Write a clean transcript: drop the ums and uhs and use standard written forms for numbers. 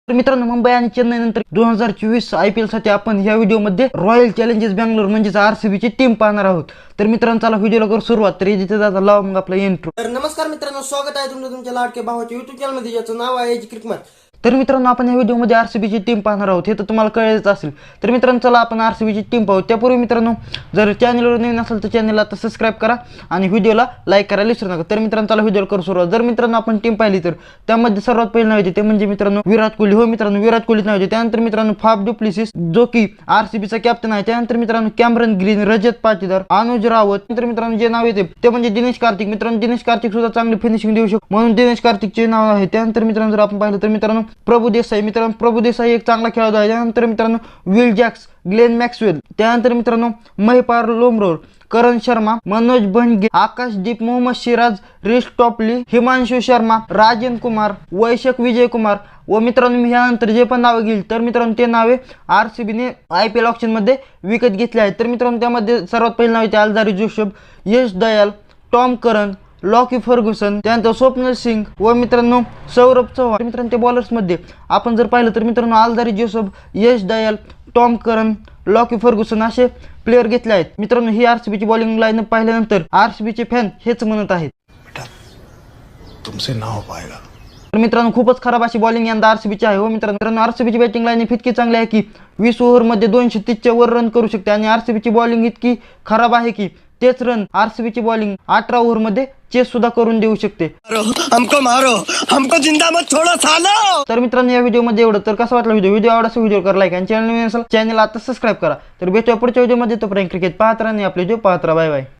तर मित्रांनो, मुंबई आणि चेन्नई नंतर 2024 IPL साठी आपण या व्हिडिओमध्ये रॉयल चॅलेंजर्स बँगलोर म्हणजेच RCB ची टीम पाहणार आहोत. तर मित्रांनो, चला व्हिडिओला करू सुरुवात. तर इथे जाता लावा मग आपला इंट्रो. तर नमस्कार मित्रांनो, स्वागत आहे तुमच्या लाडक्या भावाच्या युट्यूब चॅनलमध्ये, ज्याचं नाव आहे क्रिकमॅच. तर मित्रांनो, आपण या व्हिडिओमध्ये RCB ची टीम पाहणार आहोत. हे तर तुम्हाला कळलेच असेल. तर मित्रांनो, चला आपण RCB ची टीम पाहू. त्यापूर्वी मित्रांनो, जर चॅनलवर नवीन असेल तर चॅनलला आता सबस्क्राईब करा आणि व्हिडिओला लाईक करायला विसरू नका. तर मित्रांनो, चला व्हिडिओला करू सुरुवात. जर मित्रांनो आपण टीम पाहिली तर त्यामध्ये सर्वात पहिले नाव येते ते म्हणजे मित्रांनो विराट कोहली. हो मित्रांनो, विराट कोहली नाव येते. त्यानंतर मित्रांनो फाफ डु प्लेसिस, जो की RCB चा कॅप्टन आहे. त्यानंतर मित्रांनो कॅमेरन ग्रीन, रजत पाटीदार, अनुज रावत. नंतर मित्रांनो जे नाव येते ते म्हणजे दिनेश कार्तिक. मित्रांनो दिनेश कार्तिक सुद्धा चांगली फिनिशिंग देऊ शकतो, म्हणून दिनेश कार्तिकचे नाव आहे. त्यानंतर मित्रांनो जर आपण पाहिलं तर मित्रांनो प्रभू देसाई. मित्रांनो प्रभू देसाई एक चांगला खेळाडू आहे. त्यानंतर मित्रांनो विल जॅक्स, ग्लेन मॅक्सवेल. त्यानंतर मित्रांनो महिपाल लोमरोर, करण शर्मा, मनोज भंगे, आकाशदीप, मोहम्मद सिराज, रिश टॉपली, हिमांशु शर्मा, राजन कुमार, वैशक विजय कुमार. व मित्रांनो मी यानंतर जे पण नावे घेईल तर मित्रांनो ते नावे RCB ने IPL ऑप्शन मध्ये विकत घेतले आहेत. तर मित्रांनो त्यामध्ये सर्वात पहिले नाव येते Alzarri Joseph, Yash Dayal, Tom Curran, Lockie Ferguson, त्यानंतर स्वप्नील सिंग व मित्रांनो सौरभ चव्हाण. मित्रांनो त्या बॉलर्स मध्ये आपण जर पाहिलं तर मित्रांनो Alzarri Joseph, Yash Dayal, Tom Curran, Lockie Ferguson असे प्लेयर घेतले आहेत. मित्रांनो ही RCB ची बॉलिंग लाईन पाहिल्यानंतर RCB चे फॅन हेच म्हणत आहेत, बेटा तुमसे ना हो पाएगा. तर मित्रांनो खूपच खराब अशी बॉलिंग यंदा RCB ची आहे. हो मित्रांनो RCB ची बॅटिंग लाईन इतकी चांगली आहे की 20 ओव्हरमध्ये 230 च्या वर रन करू शकते आणि RCB ची बॉलिंग इतकी खराब आहे की तेच रन RCB ची बॉलिंग 18 ओव्हरमध्ये चेस सुद्धा करून देऊ शकते. मारो हमको जिंदा मत छोड़ो सालो. तर मित्रांनो या व्हिडिओमध्ये एवढं. तर कसा वाटला व्हिडिओ आवडला व्हिडिओ करा लाईक आणि चॅनल आता सबस्क्राईब करा. तर भेटूया पुढच्या व्हिडिओमध्ये. तोपर्यंत क्रिकेट पाहत राहा आणि आपले व्हिडिओ पाहत राहा. Bye bye.